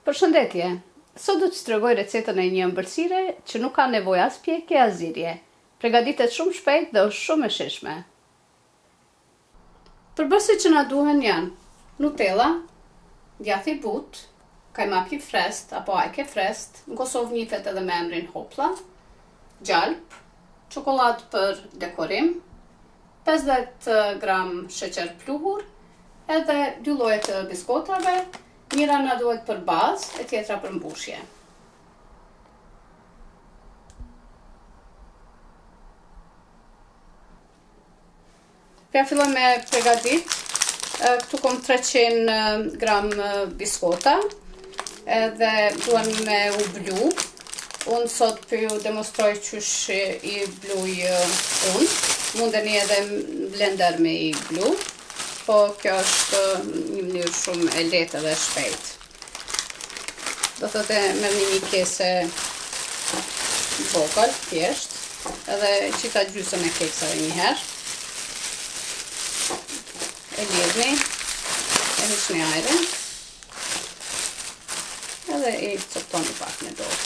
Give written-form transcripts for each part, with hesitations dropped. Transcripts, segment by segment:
Përshëndetje, sot do të tregoj recetën e një ëmbëlsire që nuk ka nevojë as pjekje as zirje. Përgatitet shumë shpejt dhe është shumë e shijshme. Përbërësit që na duhen janë Nutella, djathi i butë, kajmak i frest apo ajke frest, në Kosovë njihet edhe me emrin hoplla, gjalp, çokoladë për dekorim, 50 gram sheqer pluhur, edhe 2 lloje të biskotave. Njëra na duhet për bazë, e tjetra për mbushje. Ja filloj me përgatit. Këtu kom 300 gram biskota, edhe duan me u blu. Unë sot për ju demonstroj qysh i bluj unë. Mundeni edhe blender me i blu. Po kjo është një mënyrë shumë e lehtë dhe shpejt. Do thotë merrni një kese vogël, thjesht, edhe qita gjysmë e keksave një herë. E lidhni, e hiqni ajrin, edhe i coptoni pak me dorë.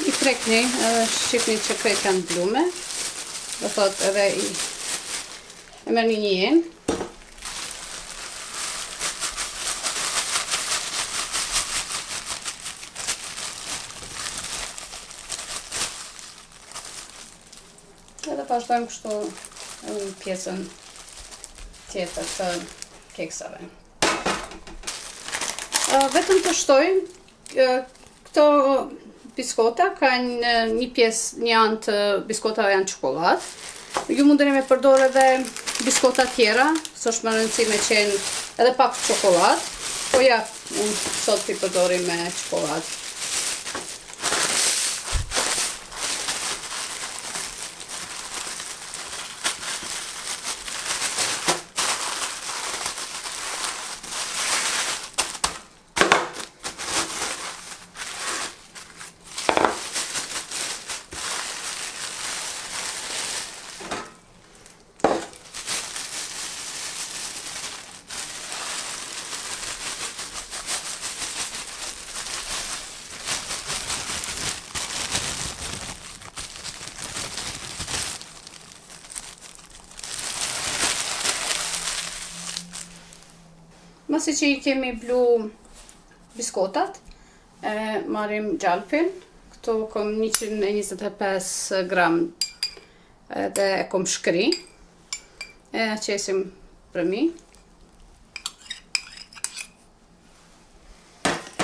I prekni edhe shqipni që krejt janë blume. Do thot edhe e merrni një jenë. Edhe vazhdojmë kështu edhe në pjesën tjetër të keksave. Vetëm të shtoj këto biskota kanë një pjesë, një anë të biskotave janë çokoladë. Ju mundeni me përdorë edhe biskota tjera, s'është më rëndësi me qenë edhe pak çokoladë, po ja, unë sot i përdori me çokoladë. Masi që i kemi blu biskotat, marrim gjalpin. Këtu kom 125 gram edhe e kom shkri. E qesim prëmi.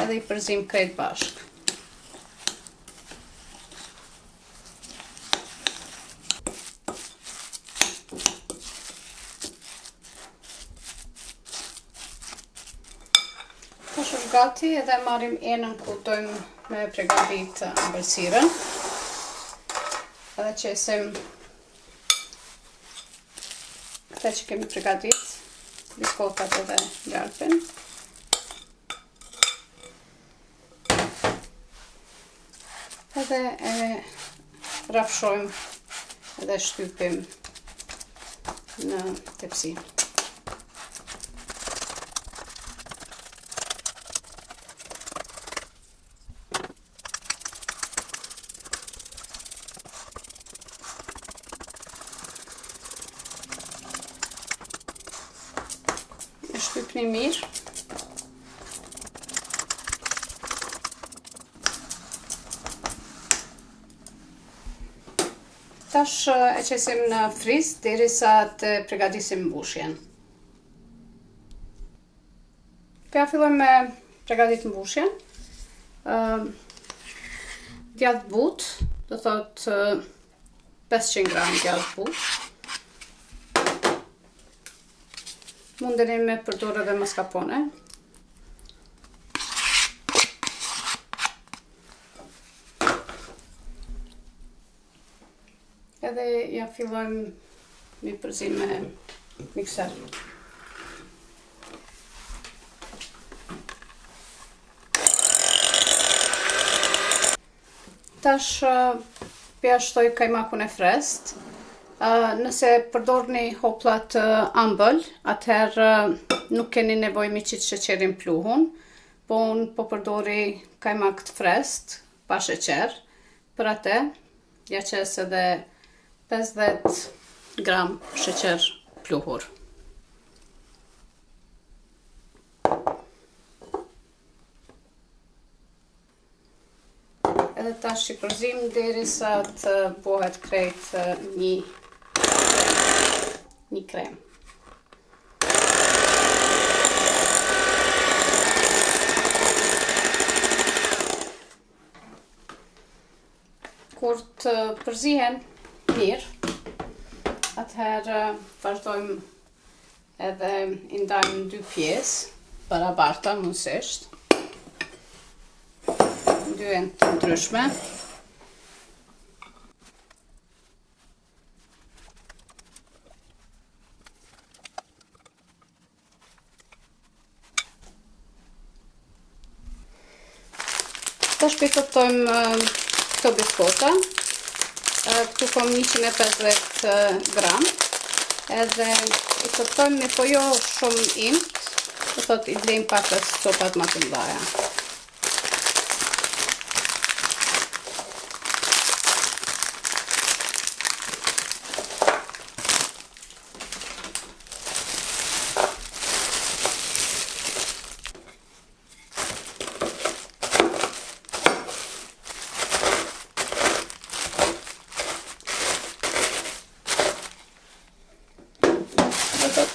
Edhe i përzim krejt bashk. Tash është gati edhe marrim enën ku dojmë me përgatit ëmbëlsirën. Edhe qesim këta që kemi përgatit, biskotat edhe gjalpin. Edhe e rafshojmë edhe shtypim në tepsi. Shtypni mirë. Tash e qesim në friz derisa të përgatisim mbushjen. Ja fillojmë me përgatit mbushjen. Djath butë, do thot 500 gram djath butë. Mundeni me përdorë edhe mascarpone. Edhe ja fillojmë me përzim me mikser. Tash pja shtoj kajmakun e frest. Nëse përdorni hopla të ëmbël, atëherë nuk keni nevojë me qit sheqerin pluhun, po unë po përdori kajmak të frest, pa sheqer. Për atë, ja qes edhe 50 gram sheqer pluhur. Edhe tash i përzim derisa të bëhet krejt një krem. Kur të përzihen mirë, atëherë vazhdojmë edhe i ndajmë në 2 pjesë, barabarta mundësisht. 2 të ndryshme. Tash pikëtojmë këto biskota. Këtu kom 150 gram. Edhe i këtojmë po jo shumë imt, do thot i blejmë pak copat më të mëdha.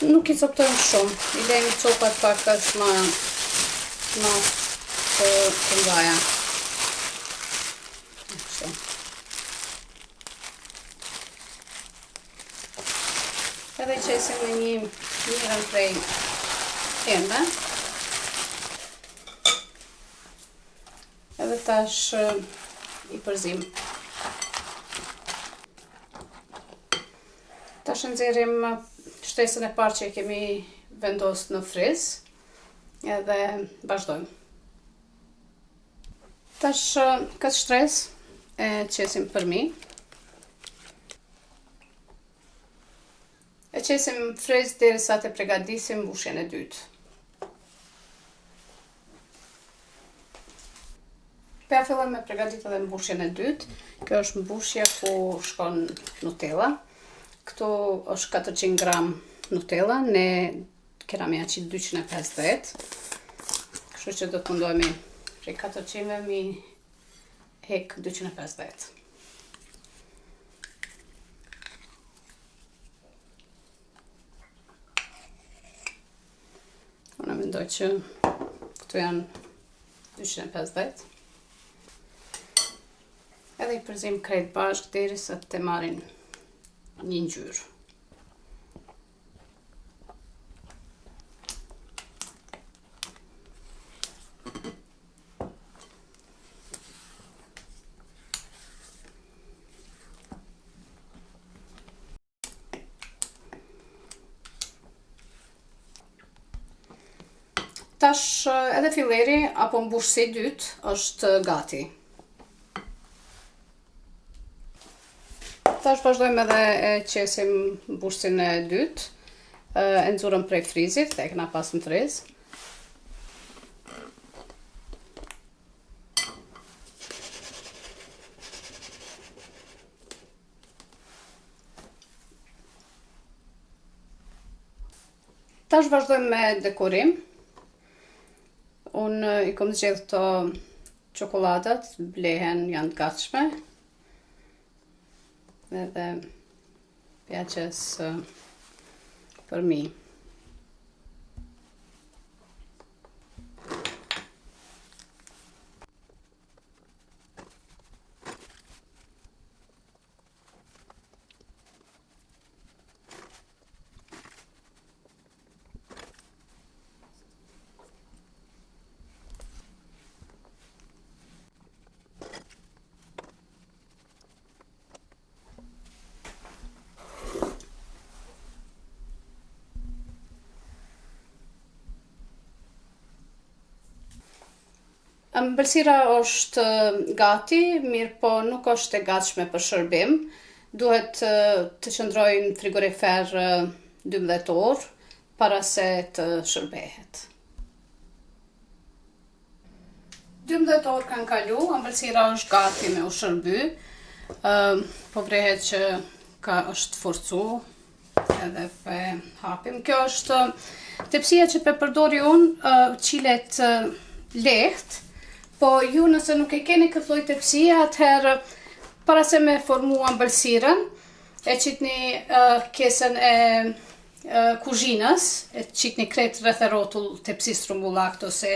Nuk i coptojmë shumë, i lejmë copat pak është më të mëdha. Edhe i qesim me një mirën prej ende. Edhe tash i përzim. Tash nxjerrim shtesën e parë që e kemi vendosur në friz, edhe vazhdojmë. Tash këtë shtresë e qesim përmi. E qesim në friz derisa të përgatisim mbushjen e dytë. Ja fillojmë me përgatitur edhe mbushjen e dytë. Kjo është mbushja ku shkon Nutella. Këtu është 400 gram Nutella, ne kena me aqit 250. Kështu që do të mundohemi prej 400 mi hek 250. Unë mendoj që këtu janë 250. Edhe i përzim krejt bashkë derisa të marrin një ngjyrë. Tash edhe filleri apo mbushësi i dytë është gati. Tash vazhdojmë edhe e qesim mbushësin e dytë, e nxurëm prej frizit, e kena pas në friz. Tash vazhdojmë me dekorim. Unë i kom zgjedhë këto çokoladat, blehen, janë të gatshme. Edhe pjaçes për mi. Ëmbëlsira është gati, mirë po nuk është e gatshme për shërbim. Duhet të qëndrojë në frigorifer 12 orë para se të shërbehet. 12 orë kanë kalu, ëmbëlsira është gati me u shërby. Po vrehet që është forcu edhe pe hapim. Kjo është tepsia që pe përdori unë, qilet lehtë, po ju nëse nuk e keni këtë lloj tepsie, atëherë para se me formu ëmbëlsirën, e qitni kesën e kuzhinës, e qitni krejt rreth e rrotull tepsisë trumbullakt ose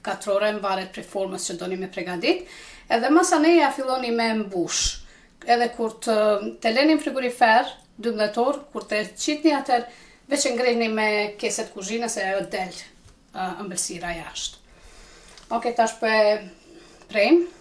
katrore, varet prej formës që doni me pregadit, edhe masaneja filloni me mbush. Edhe kur të leni në frigorifer 12 orë, kur të qitni atër, veç e ngrejni me keset kuzhinës e ajo del ëmbëlsira jashtë. Ok, tash po e prejmë.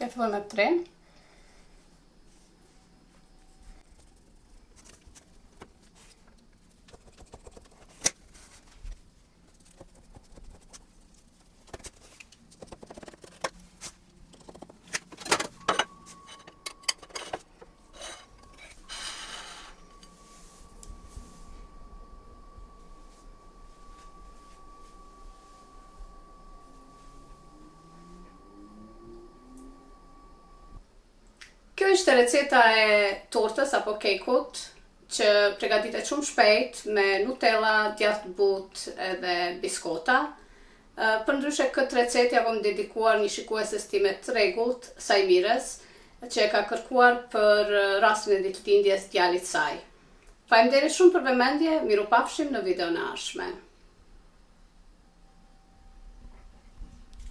Kjo fillon me 3. Kjo ishte receta e tortës apo kekut që pregaditet shumë shpejt me Nutella, djathë butë edhe biskota. Përndryshe këtë recetë ja vom dedikuar një shikueses time të rregullt, Sajmires, që e ka kërkuar për rastin e ditëlindjes djalit saj. Faleminderit shumë për vëmendje, mirupafshim në videon e ardhshme.